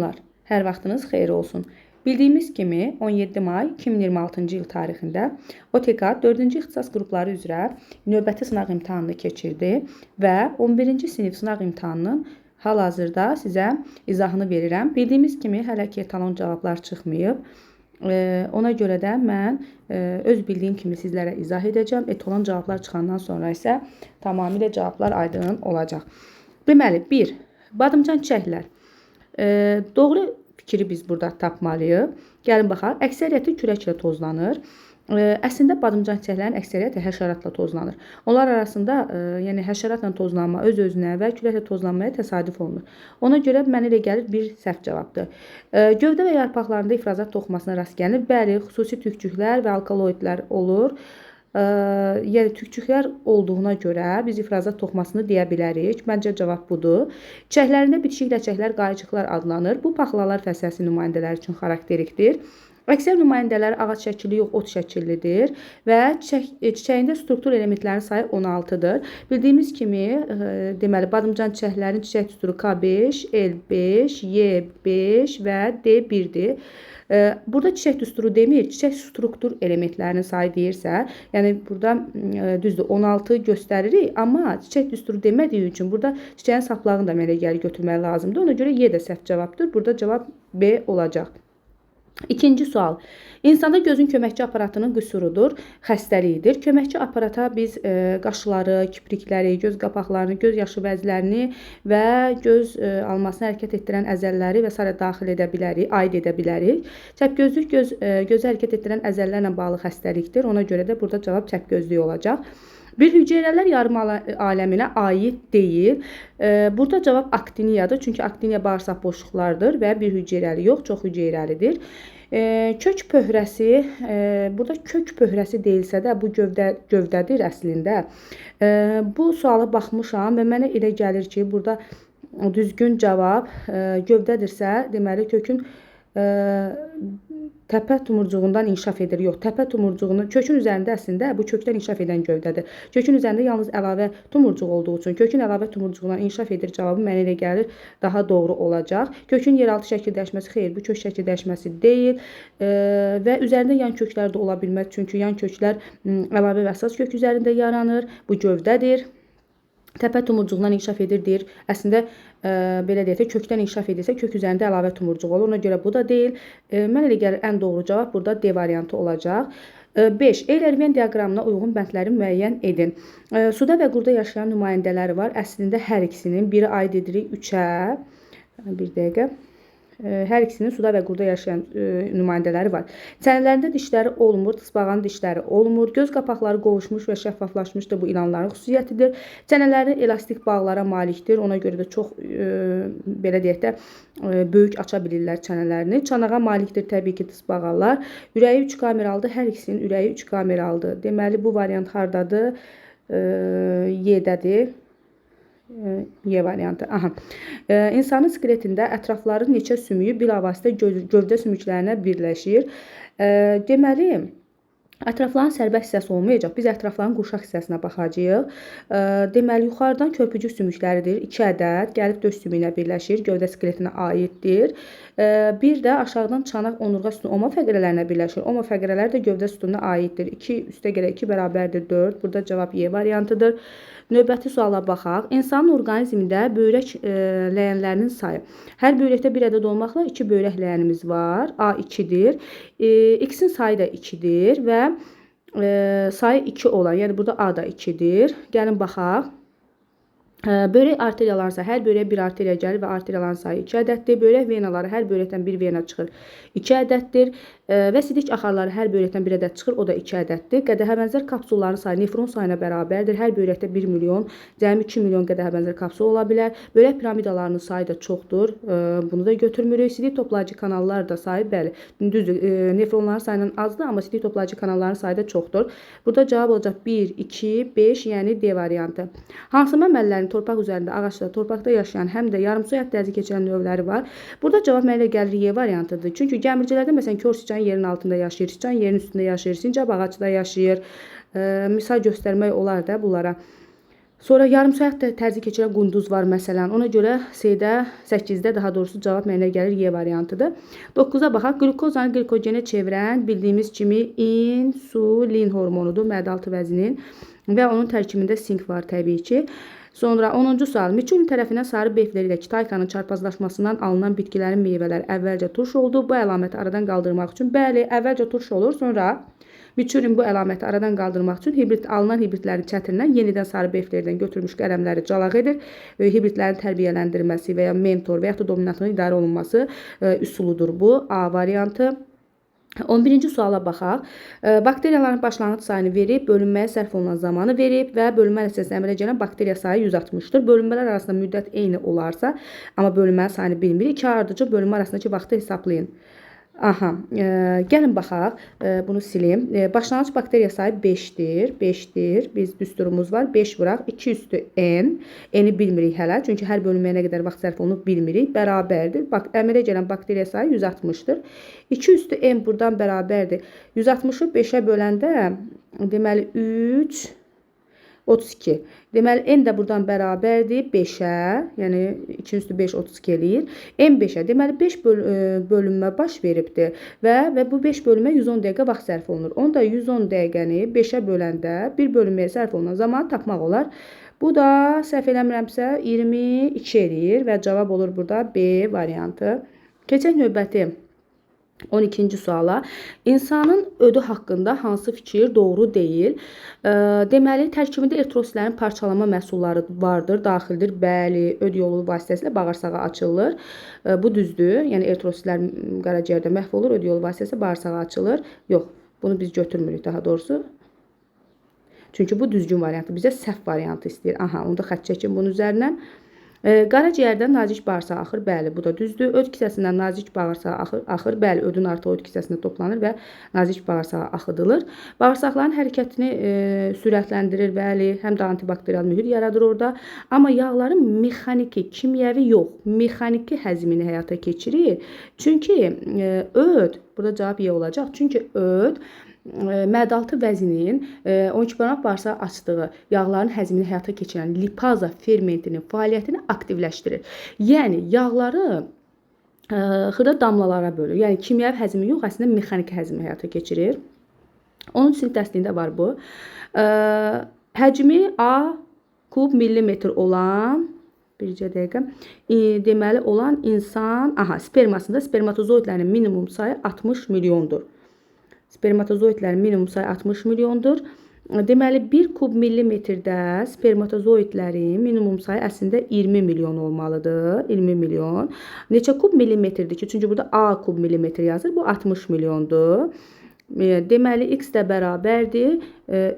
Salamlar, hər vaxtınız xeyir olsun. Bildiyimiz kimi 17 may 2026-cı il tarixində OTK 4-cü ixtisas qrupları üzrə növbəti sınaq imtahanını keçirdi və 11-ci sinif sınaq imtahanının hal-hazırda sizə izahını verirəm. Bildiyimiz kimi hələ ki etalon cavablar çıxmayıb. Ona görə də mən öz bildiyim kimi sizlərə izah edəcəm. Etalon cavablar çıxandan sonra isə tamamilə cavablar aydın olacaq. Deməli, 1. Badımcan çiçəklər. Doğru fikri biz burada tapmalıyıq. Gəlin baxaq. Əksəriyyəti küləklə tozlanır. Əslində badımcan çiçəklərin əksəriyyəti həşəratla tozlanır. Onlar arasında yəni həşəratla tozlanma öz-özünə və küləklə tozlanmaya təsadüf olunur. Ona görə mənə elə gəlir bir səhv cavabdır. Gövdə və yarpaqlarında ifrazat toxumasına rast gəlinir. Bəli, xüsusi tükçüklər və alkaloidlər olur. Yəni tükçüklər olduğuna görə biz ifrazat toxumasını deyə bilərik. Məncə cavab budur. Çiçəklərində bitişik ləçəklər, qayçıqlar adlanır. Bu paxlalar fəsləsi nümayəndələri üçün xarakterikdir. Əksər nümayəndələr ağac şəkilli yox, ot şəkillidir və çiçəyində struktur elementlərinin sayı 16-dır. Bildiyimiz kimi, deməli, badımcan çiçəklərin çiçək düsturu K5, L5, Y5 və D1-dir. Burada çiçək düsturu demir, çiçək struktur elementlərinin sayı deyirsə, yəni burada düzdür 16 göstəririk, amma çiçək düsturu demədiyi üçün burada çiçəyin saplağını da mənə gəlir götürmək lazımdır. Ona görə Y də səhv cavabdır. Burada cavab B olacaq. İkinci sual. İnsanda gözün köməkçi aparatının qüsurudur, xəstəliyidir. Köməkçi aparata biz qaşları, kiprikləri, göz qapaqlarını, göz yaşı vəzlərini və göz almasını hərəkət etdirən əzələləri və s. daxil edə bilərik, aid edə bilərik. Çəpgözlük gözü hərəkət etdirən əzələlərlə bağlı xəstəlikdir. Ona görə də burada cavab çəpgözlük olacaq. Bir hüceyrələr yarım aləminə aid deyil. Burada cavab aktiniyadır. Çünki aktiniya bağırsaq boşluqlardır və bir hüceyrəli yox, çox hüceyrəlidir. Kök pöhrəsi, burada kök pöhrəsi deyilsə də bu gövdədir əslində. Bu suala baxmışam və mənə elə gəlir ki, burada düzgün cavab gövdədirsə, deməli kökün təpə tumurcuğundan inkişaf edir. Yox, təpə tumurcuğunun kökün üzərində əslində bu kökdən inkişaf edən gövdədir. Kökün üzərində yalnız əlavə tumurcuq olduğu üçün kökün əlavə tumurcuğundan inkişaf edir cavabı mənə elə gəlir daha doğru olacaq. Kökün yeraltı şəkil dəyişməsi xeyr, bu kök şəkil dəyişməsi deyil və üzərində yan köklər də ola bilməz. Çünki yan köklər əlavə və əsas kök üzərində yaranır. Bu gövdədir. Təpə tumurcuğundan inkişaf edir deyir. Əslində, belə deyək, kökdən inkişaf edirsə, kök üzərində əlavə tumurcuq olur. Ona görə bu da deyil. Mən elə gəlir ən doğru cavab burada D variantı olacaq. 5. Eyler-Venn diaqramına uyğun bəndləri müəyyən edin. Suda və qurda yaşayan nümayəndələri var. Əslində, hər ikisinin biri aid edirik 3-ə. Bir dəqiqə. Hər ikisinin suda və qurda yaşayan nümayəndələri var. Çənələrində dişləri olmur, tısbağanın dişləri olmur. Göz qapaqları qovuşmuş və şəffaflaşmışdır. Bu ilanların xüsusiyyətidir. Çənələri elastik bağlara malikdir. Ona görə də çox, belə deyək də, böyük aça bilirlər çənələrini. Çanağa malikdir təbii ki, tısbağalar. Ürəyi 3 kameralıdır. Hər ikisinin ürəyi 3 kameralıdır. Deməli, bu variant hardadır? Y-dədir. Y variantı. Aha. İnsanın skeletində ətrafların neçə sümüyü bilavasitə gövdə sümüklərinə birləşir. Deməli, ətrafların sərbəst hissəsi olmayacaq. Biz ətrafların qurşaq hissəsinə baxacağıq. Deməli, yuxarıdan körpücük sümükləridir. 2 ədəd gəlib döş sümüyünə birləşir. Gövdə skeletinə aiddir. Bir də aşağıdan çanaq onurğa sütunu oma fəqrələrinə birləşir. Oma fəqrələr də gövdə sütununa aiddir. 2 üstə gələ 2 bərabərdir 4. Burada cavab Y variantıdır. Növbəti suala baxaq. İnsanın orqanizmində böyrək ləyənlərinin sayı. Hər böyrəkdə bir ədəd olmaqla 2 böyrək ləyənimiz var. A2-dir. X-in sayı da 2-dir və sayı 2 olan, yəni burada A da 2-dir. Gəlin baxaq. Böyrək arteriyalarsa hər böyrəyə bir arteriya gəlir və arteriyaların sayı 2 ədəddir. Böyrək venaları hər böyrəkdən bir vena çıxır 2 ədəddir. Və sidik axarları hər böyrəkdən bir ədəd çıxır, o da 2 ədəddir. Qədəhə bənzər kapsulların sayı nefron sayına bərabərdir. Hər böyrəkdə 1 milyon, cəmi 2 milyon qədəhə bənzər kapsul ola bilər. Böyrək piramidalarının sayı da çoxdur. Bunu da götürmürük. Sidik toplayıcı kanallar da sayı, bəli, düzdür. Nefronların sayından azdır, amma sidik toplayıcı kanalların sayı da çoxdur. Burada cavab olacaq 1, 2, 5, yəni D variantı. Hansı məməllərin torpaq üzərində, ağacda, torpaqda yaşayan, həm də yarımsu həyat tərzi keçirən növləri var? Burada cavab mənə gəlir Y variantıdır. Çünki gəmircilərdə məsələn kör siçan yerin altında yaşayır, siçan yerin üstündə yaşayır, sincab ağacda yaşayır. Misal göstərmək olar da bunlara. Sonra yarım saat tərzi keçirən qunduz var məsələn. Ona görə C-də 8-də daha doğrusu cavab mənə gəlir Y variantıdır. 9-a baxaq. Qlukozanı glikogenə çevirən bildiyimiz kimi insulin hormonudur, mədə-altı vəzinin və onun tərkibində sink var təbii ki. Sonra 10-cu sual. Miçulin tərəfindən sarı befləri ilə kitaykanın çarpazlaşmasından alınan bitkilərin meyvələri əvvəlcə turş oldu. Bu əlaməti aradan qaldırmaq üçün bəli, əvvəlcə turş olur, sonra Miçulin bu əlaməti aradan qaldırmaq üçün alınan hibridlərin çətirindən yenidən sarı beflərdən götürülmüş qələmləri calaq edir. Hibridlərin tərbiyələndirilməsi və ya mentor və ya da dominantın idarə olunması üsuludur bu. A variantı. 11-ci suala baxaq. Bakteriyaların başlanğıc sayını verib, bölünməyə sərf olunan zamanı verib və bölünmə nəticəsində əmələ gələn bakteriya sayı 160-dır. Bölünmələr arasında müddət eyni olarsa, amma bölünmə sayını bilmirik. İki ardıcıl bölünmə arasındakı vaxtı hesablayın. Aha, gəlin baxaq, bunu silim. Başlanğıc bakteriya sayı 5'dir. 5'dir. Biz düsturumuz var. 5 vuraq. 2 üstü n. N'i bilmirik hələ. Çünki hər bölünməyə nə qədər vaxt sərf olunub bilmirik. Bərabərdir. Bax, əmələ gələn bakteriya sayı 160'dır. 2 üstü n buradan bərabərdir. 160'ı 5'ə böləndə deməli 3 32. Deməli, n də buradan bərabərdir 5'ə, yəni 2 üstü 5, 32 eləyir. N 5'ə, deməli 5 bölünmə baş veribdir və bu 5 bölünmə 110 dəqiqə vaxt sərf olunur. Onda 110 dəqiqəni 5'ə böləndə bir bölünməyə sərf olunan zaman tapmaq olar. Bu da səhv eləmirəmsə 22 eləyir və cavab olur burada B variantı. Keçək növbəti 12-ci suala. İnsanın ödü haqqında hansı fikir doğru deyil? Deməli, tərkibində eritrositlərin parçalama məhsulları vardır, daxildir. Bəli, öd yolu vasitəsilə bağırsağa açılır. Bu düzdür. Yəni, eritrositlər qaraciyərdə məhv olur, öd yolu vasitəsilə bağırsağa açılır. Yox, bunu biz götürmürük daha doğrusu. Çünki bu düzgün variantı. Bizə səhv variantı istəyir. Aha, onu da xətt çəkin bunun üzərindən. Qaraciyərdən nazik bağırsaq axır, bəli, bu da düzdür. Öd kisəsindən nazik bağırsaq axır, bəli, ödün artığı öd kisəsində toplanır və nazik bağırsağa axıdılır. Bağırsaqların hərəkətini sürətləndirir, bəli, həm də antibakterial mühür yaradır orada. Amma yağların mexaniki, kimyəvi yox, mexaniki həzmini həyata keçirir. Çünki öd, burada cavab Y olacaq, çünki öd mədə-altı vəzinin 12 barmaq bağırsaq açdığı yağların həzmini həyata keçirən lipaza fermentinin fəaliyyətini aktivləşdirir. Yəni, yağları xırda damlalara bölür. Yəni, kimyəvi həzmi yox, əslində mexaniki həzmi həyata keçirir. 10-cu sinif dərsliğində var bu. Həcmi A kub millimetr olan bircə dəqiqə. Deməli, olan insan, spermasında spermatozoidlərin minimum sayı 60 milyondur. Spermatozoidlərin minimum sayı 60 milyondur. Deməli, 1 kub millimetrdə spermatozoidlərin minimum sayı əslində 20 milyon olmalıdır. 20 milyon. Neçə kub millimetrdir ki? Çünki burada A kub millimetr yazır. Bu 60 milyondur. Deməli, x də bərabərdir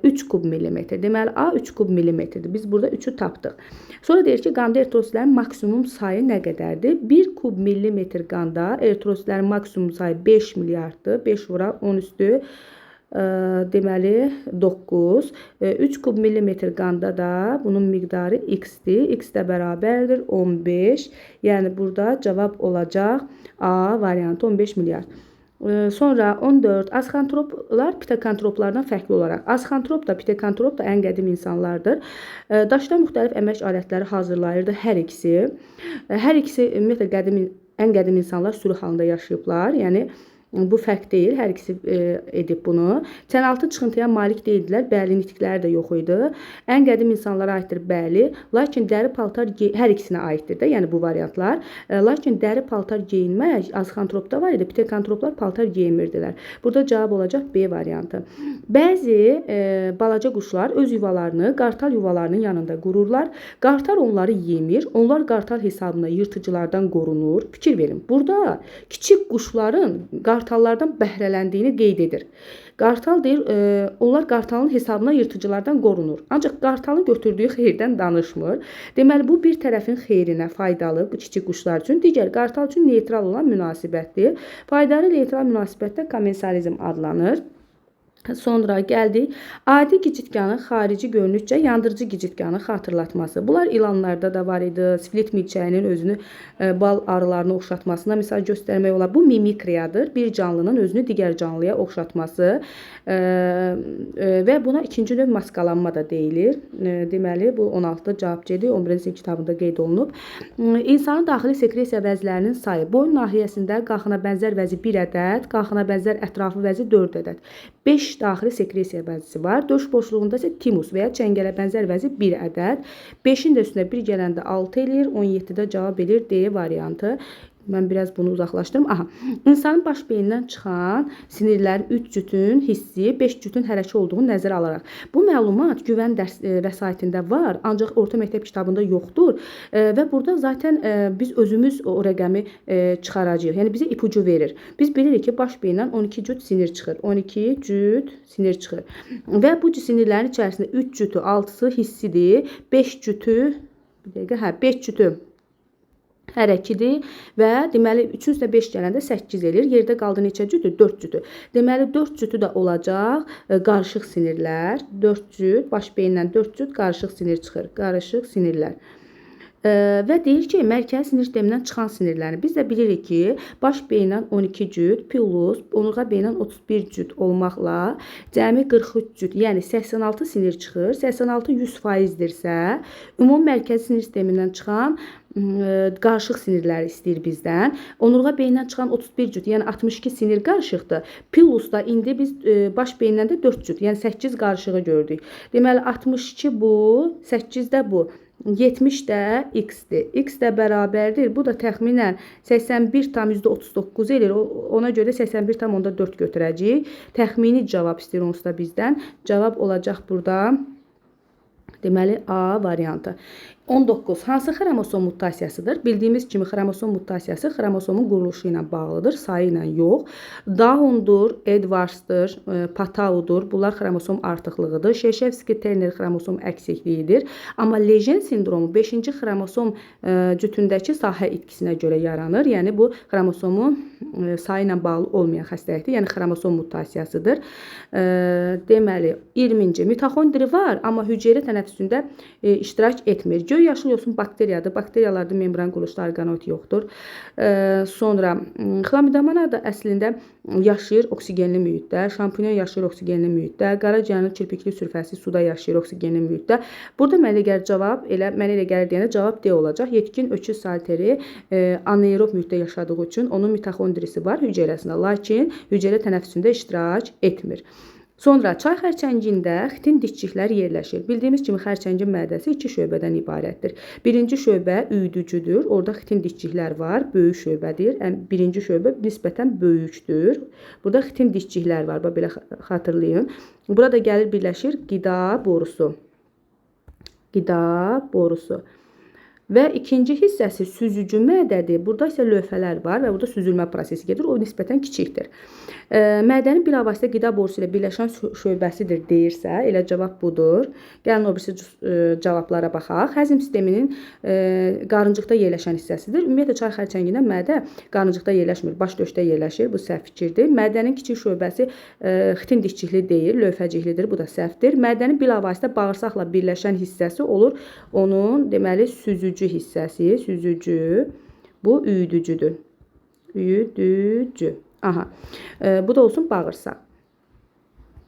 3 kub millimetr. Deməli, A 3 kub millimetrdir. Biz burada 3'ü tapdıq. Sonra deyir ki, qanda eritrositlərin maksimum sayı nə qədərdir? 1 kub millimetr qanda eritrositlərin maksimum sayı 5 milyarddır. 5 vura 10 üstü deməli 9. 3 kub millimetr qanda da bunun miqdarı x-dir. X də bərabərdir 15. Yəni, burada cavab olacaq A variantı 15 milyard. Sonra 14. Azxantroplar pitekantroplardan fərqli olaraq. Azxantrop da, pitekantrop da ən qədim insanlardır. Daşdan müxtəlif əmək alətləri hazırlayırdı hər ikisi. Hər ikisi ümumiyyətlə ən qədim insanlar sürü halında yaşayıblar. Yəni, bu fərq deyil, hər ikisi edib bunu. Çənaltı çıxıntıya malik deyildilər, bəli, nitqləri də yox idi. Ən qədim insanlara aiddir, bəli. Lakin dəri paltar hər ikisinə aiddir də, yəni bu variantlar. Lakin dəri paltar geyinmək azxantropda var idi, pitekantroplar paltar geyinmirdilər. Burada cavab olacaq B variantı. Bəzi balaca quşlar öz yuvalarını qartal yuvalarının yanında qururlar. Qartal onları yemir, onlar qartal hesabına yırtıcılardan qorunur. Fikir verin, burada kiçik quşların qartallardan bəhrələndiyini qeyd edir. Qartal deyir, onlar qartalın hesabına yırtıcılardan qorunur. Ancaq qartalın götürdüyü xeyirdən danışmır. Deməli, bu bir tərəfin xeyrinə faydalı, bu kiçik quşlar üçün, digər qartal üçün neytral olan münasibətdir. Faydalı neytral münasibətdə komensalizm adlanır. Sonra gəldik adi gicitkanın xarici görünüşcə yandırıcı gicitkanı xatırlatması. Bunlar ilanlarda da var idi. Siflit milçəyinin özünü bal arılarına oxşatmasına misal göstərmək olar. Bu mimikriyadır. Bir canlının özünü digər canlıya oxşatması və buna ikinci növ maskalanma da deyilir. Deməli bu 16 cavabçıdır. 11-ci sinif kitabında qeyd olunub. İnsanın daxili sekresiya vəzlərinin sayı boyun nahiyəsində qalxına bənzər vəzi 1 ədəd, qalxına bənzər ətrafı vəzi 4 ədəd. 5 daxili sekresiya vəzisi var. Döş boşluğunda isə timus və ya çəngələ bənzər vəzi 1 ədəd. 5-in də üstünə 1 gələndə 6 eləyir, 17-də cavab edir D variantı. Mən biraz bunu uzaqlaşdırım. Aha. İnsanın baş beynindən çıxan sinirlərin 3 cütün hissi, 5 cütün hərəkət olduğunu nəzərə alaraq. Bu məlumat güvən dərs vəsaitində var, ancaq orta məktəb kitabında yoxdur. Və burada zaten biz özümüz o rəqəmi çıxaracağıq. Yəni bizə ipucu verir. Biz bilirik ki, baş beyindən 12 cüt sinir çıxır. 12 cüt sinir çıxır. Və bu sinirlərin içərisində 3 cütü, 6-sı hissidir. 5 cütü, bir dəqiqə, 5 cütü hərəkidir və deməli 3-ün üstə 5 gələndə 8 eləyir. Yerdə qaldı neçə cütü? 4 cütü. Deməli 4 cütü də olacaq qarışıq sinirlər. 4 cüt, baş beyindən 4 cüt qarışıq sinir çıxır. Qarışıq sinirlər. Və deyir ki, mərkəzi sinir sistemindən çıxan sinirləri. Biz də bilirik ki, baş beyindən 12 cüt, plus onurğa beyindən 31 cüt olmaqla cəmi 43 cüt, yəni 86 sinir çıxır. 86 100%dirsə, ümumi mərkəzi sinir sistemindən çıxan qarışıq sinirləri istəyir bizdən. Onurğa beyindən çıxan 31 cüt, yəni 62 sinir qarışıqdır. Pilusda indi biz baş beyindən də 4 cüt, yəni 8 qarışığı gördük. Deməli 62 bu, 8 də bu. 70 də x-dir. X də bərabərdir. Bu da təxminən 81,39 edir. Ona görə 81,4 götürəcəyik. Təxmini cavab istəyir onsuz da bizdən. Cavab olacaq burada. Deməli A variantı. 19. Hansı xromosom mutasiyasıdır? Bildiyimiz kimi xromosom mutasiyası xromosomun quruluşu ilə bağlıdır, sayı ilə yox. Down'dur, Edwards'dır, Patau'dur. Bunlar xromosom artıqlığıdır. Şeşevski-Turner xromosom əksikliyidir. Amma Lejen sindromu 5-ci xromosom cütündəki sahə itkisinə görə yaranır. Yəni bu xromosomun sayı ilə bağlı olmayan xəstəlikdir. Yəni xromosom mutasiyasıdır. Deməli 20-ci mitoxondri var, amma hüceyrə tənəffüsündə iştirak etmir. Göy yaşıl yosun bakteriyadır. Bakteriyalarda membran quruluşda orqanoid yoxdur. Sonra xlamidamana da əslində yaşayır oksigenli mühitdə, şampinyon yaşayır oksigenli mühitdə, qaraciyənin kirpikli sürfəsi suda yaşayır oksigenli mühitdə. Burada mənə elə gəlir cavab, mənə elə gəlir deyəndə cavab D olacaq. Yetkin öküz salteri anaerob mühitdə yaşadığı üçün onun mitoxondrisi var hüceyrəsində, lakin hüceyrə tənəffüsündə iştirak etmir. Sonra çay xərçəngində xitin dişçiklər yerləşir. Bildiyimiz kimi xərçəngin mədəsi 2 şöbədən ibarətdir. Birinci şöbə üydücüdür. Orada xitin dişçiklər var. Böyük şöbədir. Birinci şöbə nisbətən böyükdür. Burada xitin dişçiklər var. Belə xatırlayın. Burada gəlir birləşir qida borusu. Qida borusu. Və ikinci hissəsi süzücü mədədir. Burada isə lövhələr var və burada süzülmə prosesi gedir. O nisbətən kiçikdir. Mədənin bilavasitə qida borusu ilə birləşən şöbəsidir deyirsə, elə cavab budur. Gəlin o birisi cavablara baxaq. Həzm sisteminin qarıncıqda yerləşən hissəsidir. Ümumiyyətlə çay xərçəngində mədə qarıncıqda yerləşmir, baş döşdə yerləşir. Bu səhv fikirdir. Mədənin kiçik şöbəsi xitin dişçikli deyil, lövhəciklidir. Bu da səhvdir. Mədənin bilavasitə bağırsaqla birləşən hissəsi olur onun deməli süzücü hissəsi, süzücü. Bu üydücüdür. Üydücü. Aha. Bu da olsun bağırsaq.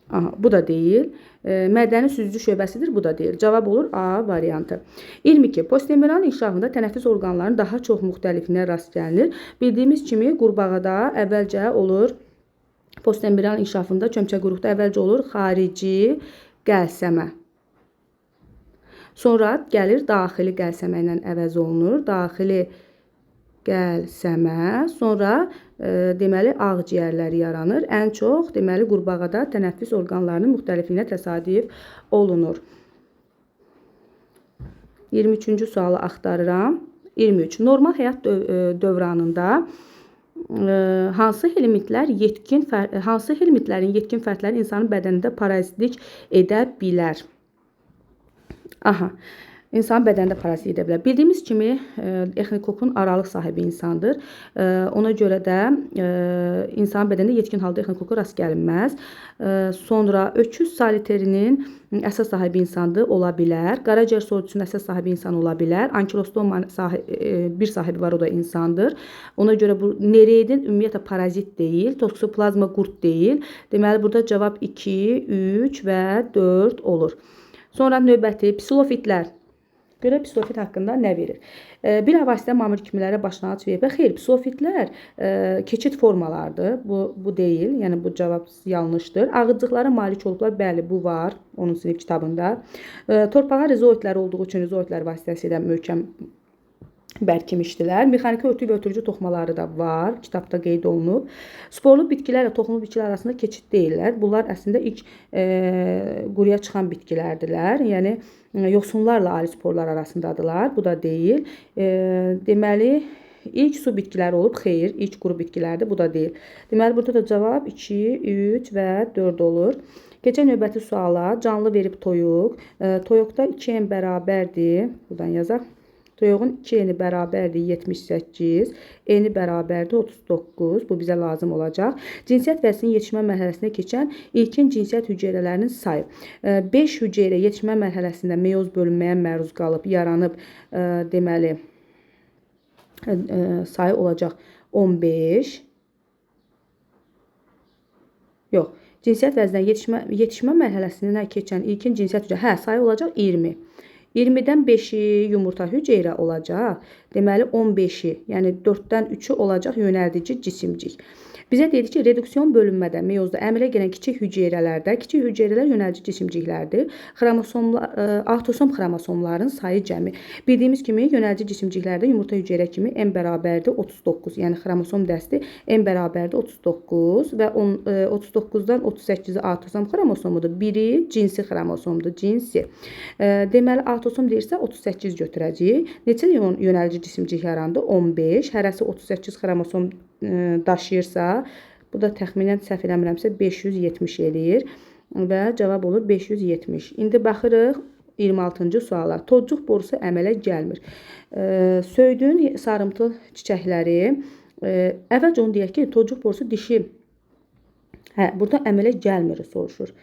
Aha, bu da deyil. Mədənin süzücü şöbəsidir, bu da deyil. Cavab olur A variantı. 22. Postmembrana inkişafında tənəffüs orqanlarının daha çox müxtəlifliyə rast gəlinir. Bildiyimiz kimi qurbağada əvvəlcə olur, postmembran inkişafında çömçəquyruqda əvvəlcə olur xarici qəlsəmə. Sonra gəlir daxili qəlsəmə ilə əvəz olunur. Daxili qəlsəmə, sonra deməli ağciyərləri yaranır. Ən çox deməli qurbağada tənəffüs orqanlarının müxtəlifliyinə təsadüf olunur. 23-cü sualı axtarıram. 23. Normal həyat dövranında hansı helmintlərin yetkin fərdlərin insanın bədənində parazitlik edə bilər? Aha. İnsan bədəndə parazit edə bilər. Bildiyimiz kimi exinokokun aralıq sahibi insandır. Ona görə də insan bədənində yetkin halda exinokoka rast gəlinməz. Sonra öküz saliterinin əsas sahibi insandır, ola bilər. Qaraciyər soyuducunun əsas sahibi insan ola bilər. Ankilostomanın bir sahibi var, o da insandır. Ona görə bu nereidin ümumiyyətlə parazit deyil, toksoplazma qurd deyil. Deməli burada cavab 2, 3 və 4 olur. Sonra növbəti psilofitlər. Görə psilofit haqqında nə verir? Bir avasitə mamır kimilərə başlanğıc verib. Xeyr, psilofitlər keçid formalardır. Bu deyil, yəni bu cavab yanlışdır. Ağıcıqlara malik olublar, bəli, bu var onun sinif kitabında. Torpağa rizoidlər olduğu üçün rizoidlər vasitəsilə möhkəm bərkimişdilər. Mexaniki örtük və ötürücü toxumaları da var, kitabda qeyd olunub. Sporlu bitkilərlə toxumlu bitkilər arasında keçid deyirlər. Bunlar əslində ilk quruya çıxan bitkilərdilər. Yəni yosunlarla ali sporlar arasındadılar. Bu da deyil. Deməli, ilk su bitkiləri olub, xeyr, ilk quru bitkilərdir. Bu da deyil. Deməli, burada da cavab 2, 3 və 4 olur. Keçən növbəti suala canlı verib toyuq. Toyuqda 2n bərabərdir. Buradan yazaq. Toyuğun 2 eni bərabərdir 78, eni bərabərdir 39. Bu bizə lazım olacaq. Cinsiyyət vəzinin yetişmə mərhələsində keçən ilkin cinsiyyət hüceyrələrinin sayı. 5 hüceyrə yetişmə mərhələsində meyoz bölünməyə məruz qalıb, yaranıb, deməli, sayı olacaq 15. Yox, cinsiyyət vəzindən yetişmə mərhələsindən keçən ilkin cinsiyyət hüceyrə, sayı olacaq 20. 20-dən 5-i yumurta hüceyrə olacaq. Deməli 15-i, yəni 4-dən 3-ü olacaq yönəldici cisimcik. Bizə dedik ki, reduksiyon bölünmədə, meyozda əmələ gələn kiçik hüceyrələrdə, kiçik hüceyrələr yönəlici cisimciklərdir. Avtosom xromosomların sayı cəmi. Bildiyimiz kimi, yönəlici cisimciklərdə yumurta hüceyrə kimi n bərabərdir 39. Yəni, xromosom dəsti n bərabərdir 39 və 39-dan 38-i avtosom xromosomudur. Biri cinsi xromosomdur, cinsi. Deməli, avtosom deyirsə 38 götürəcəyik. Neçə yönəlici cisimcik yarandı? 15. Hərəsi 38 xromosom daşıyırsa, bu da təxminən səhv eləmirəmsə 570 eləyir və cavab olur 570. İndi baxırıq 26-cı suala. Tozcuq borusu əmələ gəlmir. Söyüdün sarımtıl çiçəkləri, əvvəlcə onu deyək ki, tozcuq borusu dişi, burada əmələ gəlmir soruşur.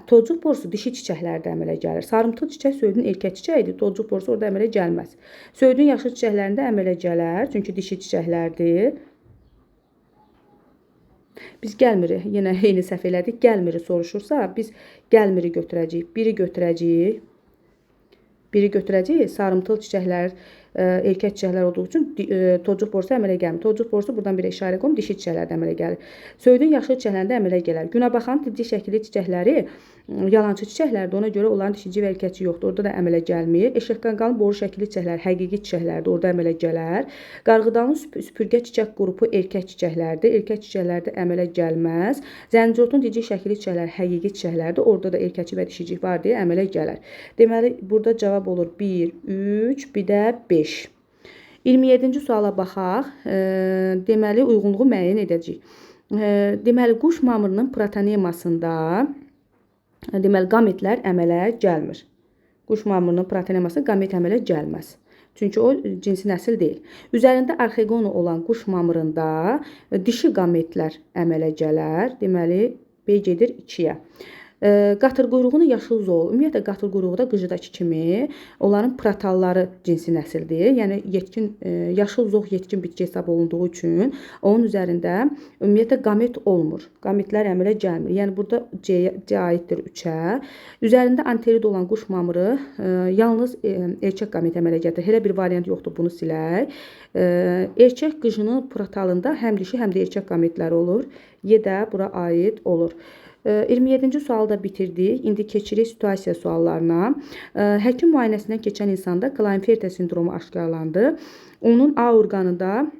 Tozcuq borusu dişi çiçəklərdə əmələ gəlir. Sarımtıl çiçək söyüdün erkək çiçəyidir. Tozcuq borusu orada əmələ gəlməz. Söyüdün yaşıl çiçəklərində əmələ gələr, çünki dişi çiçəklərdir. Biz gəlmirik, yenə eyni səhv elədik. Gəlmiri soruşursa, biz gəlmiri götürəcəyik. Biri götürəcəyik. Sarımtıl çiçəklər, erkək çiçəklər olduğu üçün tozcuq borusu əmələ gəlmir. Tozcuq borusu buradan bir işarə qoyum, dişi çiçəklərdə əmələ gəlir. Söyüdün yaşıl çiçəklərində əmələ gələr. Günəbaxanın ciddi şəkilli çiçəkləri yalançı çiçəklərdir. Ona görə onların dişici və erkəkçi yoxdur. Orada da əmələ gəlmir. Eşəkqanqalın boru şəkilli çiçəklər həqiqi çiçəklərdir. Orada əmələ gələr. Qarğıdalın süpürgə çiçək qrupu erkək çiçəklərdir. Erkək çiçəklərdə əmələ gəlməz. Zəncirotun ciddi şəkilli çiçəklər həqiqi çiçəklərdir. Orada da erkəkçi və dişicik var deyə əmələ gələr. Deməli, burada cavab olur 1, 3, bir də 5. 27-ci suala baxaq. Deməli, uyğunluğu müəyyən edəcəyik. Deməli, quş mamırının protonemasında qametlər əmələ gəlmir. Quş mamırının protonemasında qamet əmələ gəlməz. Çünki o cinsi nəsil deyil. Üzərində arxegonu olan quş mamırında dişi qametlər əmələ gələr. Deməli, B gedir 2-yə. Qatır quyruğunu yaşıl zoğul. Ümumiyyətlə, qatır quyruğu da qıcıdakı kimi onların protalları cinsi nəsildir. Yəni, yaşıl zoğ yetkin bitki hesab olunduğu üçün onun üzərində ümumiyyətlə qamet olmur. Qametlər əmələ gəlmir. Yəni, burada C aiddir 3-ə. Üzərində anterid olan quş mamırı yalnız erkək qamet əmələ gətirir. Elə bir variant yoxdur, bunu silək. Erkək qıcının protalında həm dişi, həm də erkək qametlər olur. Y də bura aid olur. 27-ci sualı da bitirdik. İndi keçirik situasiya suallarına. Həkim müayinəsindən keçən insanda Klinefelter sindromu aşkarlandı. Onun A orqanında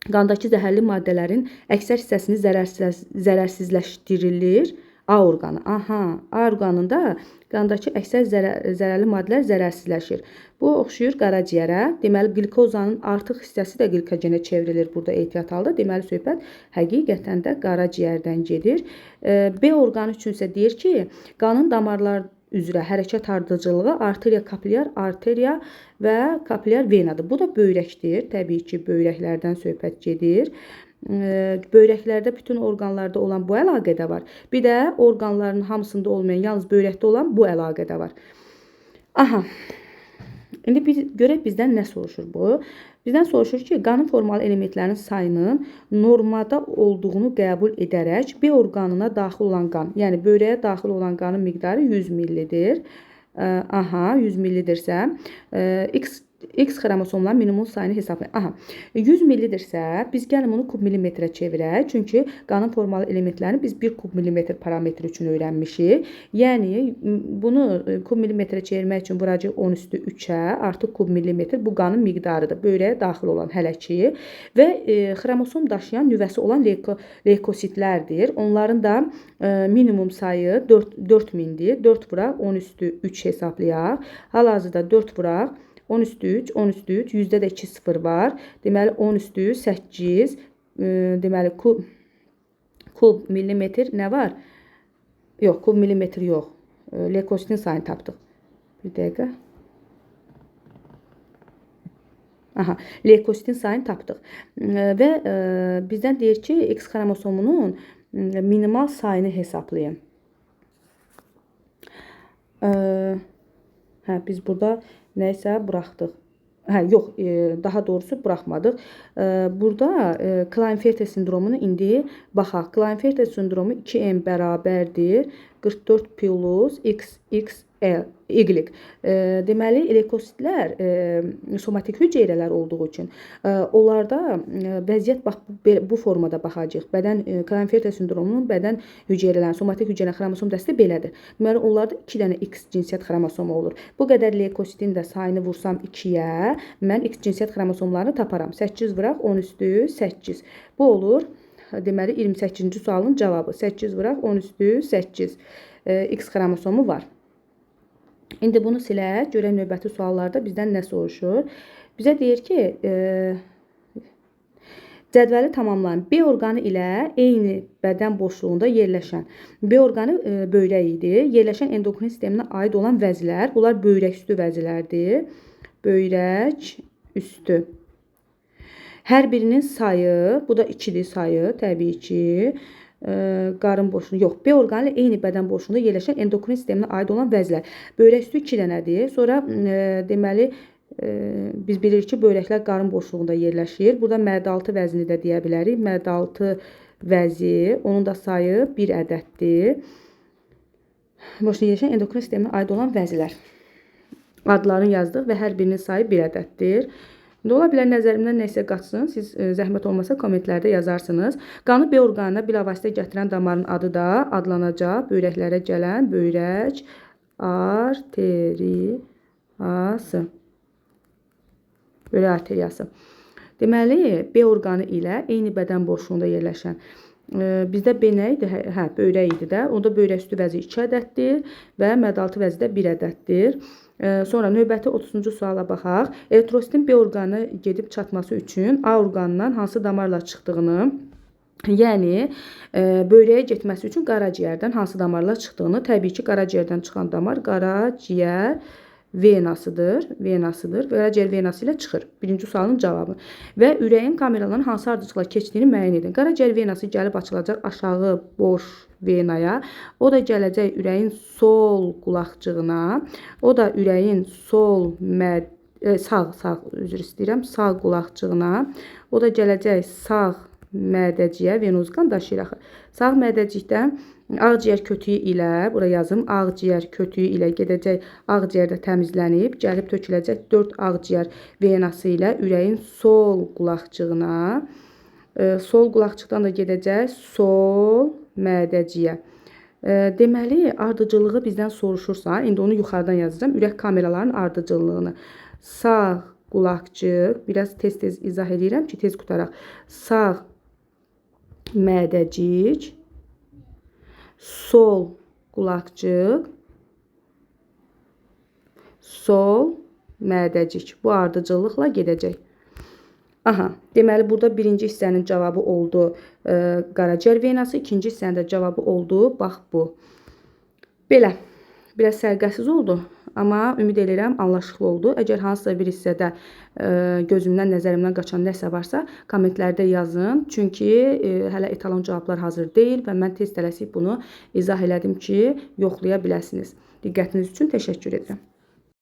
qandakı zəhərli maddələrin əksər hissəsini zərərsizləşdirilir. A orqanı. A orqanında qandakı əksər zərərli maddələr zərərsizləşir. Bu oxşuyur qaraciyərə. Deməli, qlikozanın artıq hissəsi də qlikogenə çevrilir burada ehtiyat halda. Deməli, söhbət həqiqətən də qaraciyərdən gedir. B orqanı üçünsə deyir ki, qanın üzrə hərəkət ardıcılığı arteriya, kapilyar arteriya və kapilyar venadır. Bu da böyrəkdir. Təbii ki, böyrəklərdən söhbət gedir. Böyrəklərdə bütün orqanlarda olan bu əlaqə də var. Bir də orqanların hamısında olmayan, yalnız böyrəkdə olan bu əlaqə də var. Aha. İndi görək bizdən nə soruşur bu? Bizdən soruşur ki, qanın formalı elementlərinin sayının normada olduğunu qəbul edərək B orqanına daxil olan qan, yəni böyrəyə daxil olan qanın miqdarı 100 millidir. 100 millidirsə, X xromosomların minimum sayını hesablayın. 100 millidirsə, biz gəlin bunu kub millimetrə çevirək. Çünki qanın formalı elementlərini biz 1 kub millimetr parametri üçün öyrənmişik. Yəni, bunu kub millimetrə çevirmək üçün vuracaq 10 üstü 3-ə, artıq kub millimetr bu qanın miqdarıdır. Böyrəyə daxil olan hələ ki və xromosom daşıyan nüvəsi olan leykositlərdir. Onların da minimum sayı 4000-dir. 4 vuraq, 10 üstü 3 hesablayaq. Hal-hazırda 4 vuraq, 10 üstü 3, 10 üstü 3, yüzdə də 2 sıfır var. Deməli, 10 üstü 8, deməli, kub millimetr nə var? Yox, kub millimetr yox. Leykositin sayını tapdıq. Bir dəqiqə. Leykositin sayını tapdıq. Və bizdən deyir ki, X xromosomunun minimal sayını hesablayın. Biz burada nəysə buraxdıq. Yox, daha doğrusu buraxmadıq. Burada Klinefelter sindromunu indi baxaq. Klinefelter sindromu 2M bərabərdir 44 plus XXY. Deməli, leykositlər somatik hüceyrələr olduğu üçün onlarda vəziyyət bax bu formada baxacaq. Klinefelter sindromunun bədən hüceyrələrinin, somatik hüceyrənin xromosom dəsti belədir. Deməli, onlarda 2 dənə X cinsiyyət xromosomu olur. Bu qədər leykositin də sayını vursam 2-yə, mən X cinsiyyət xromosomlarını taparam. 8 vuraq, 10 üstü 8. Bu olur, deməli, 28-ci sualın cavabı. 8 vuraq, 10 üstü 8. X xromosomu var. İndi bunu silək, görək növbəti suallarda bizdən nə soruşur. Bizə deyir ki, cədvəli tamamlayın. B orqanı ilə eyni bədən boşluğunda yerləşən. B orqanı böyrək idi. Yerləşən endokrin sisteminə aid olan vəzlər, bunlar böyrək üstü vəzlərdir. Böyrək üstü. Hər birinin sayı, bu da 2-dir sayı, təbii ki. Qarın boşluğu, yox, B orqanı ilə eyni bədən boşluğunda yerləşən endokrin sisteminə aid olan vəzlər. Böyrək üstü 2 dənədir. Sonra deməli biz bilirik ki, böyrəklər qarın boşluğunda yerləşir. Burada mədə-altı vəzini də deyə bilərik. Mədə-altı vəzi, onun da sayı 1 ədəddir. Boşluğunda yerləşən endokrin sisteminə aid olan vəzlər. Adlarını yazdıq və hər birinin sayı 1 ədəddir. Ola bilər nəzərimdən nəsə qaçsın, siz zəhmət olmasa kommentlərdə yazarsınız. Qanı B orqanına bilavasitə gətirən damarın adı da adlanacaq. Böyrəklərə gələn böyrək arteriyası. Böyrək arteriyası. Deməli, B orqanı ilə eyni bədən boşluğunda yerləşən. Bizdə B nə idi? Böyrək idi də. Onda böyrək üstü vəzi 2 ədəddir və mədə-altı vəzi də 1 ədəddir. Sonra növbəti 30-cu suala baxaq. Eritrositin B orqanına gedib çatması üçün A orqanından hansı damarla çıxdığını, yəni böyrəyə getməsi üçün qaraciyərdən hansı damarla çıxdığını, təbii ki, qaraciyərdən çıxan damar qaraciyər venasıdır. Qaraciyər venası ilə çıxır. Birinci sualın cavabı. Və ürəyin kameraların hansı ardıcıqla keçdiyini müəyyən edin. Qaraciyər venası gəlib açılacaq aşağı boş venaya. O da gələcək ürəyin sol qulaqcığına. O da ürəyin sağ qulaqcığına. O da gələcək sağ mədəciyə, venöz qan daşıyır. Sağ mədəcikdən ağciyər kötüyü ilə, bura yazım, ağciyər kötüyü ilə gedəcək, ağciyərdə təmizlənib, gəlib töküləcək 4 ağciyər venası ilə ürəyin sol qulaqcığına. Sol qulaqcıqdan da gedəcək sol mədəciyə. Deməli, ardıcılığı bizdən soruşursa, indi onu yuxarıdan yazacağım, ürək kameralarının ardıcıllığını. Sağ qulaqcıq, biraz tez-tez izah edirəm ki, tez qutaraq. Sağ mədəcik, sol qulaqcıq, sol mədəcik. Bu ardıcıllıqla gedəcək. Deməli, burada birinci hissənin cavabı oldu qaraciyər venası, ikinci hissənin də cavabı oldu, bax bu. Belə. biraz sərqəsiz oldu, amma ümid edirəm anlaşıqlı oldu. Əgər hansısa bir hissədə gözümdən, nəzərimdən qaçan nəsə varsa, kommentlərdə yazın. Çünki hələ etalon cavablar hazır deyil və mən tez tələsik bunu izah elədim ki, yoxlaya biləsiniz. Diqqətiniz üçün təşəkkür edirəm.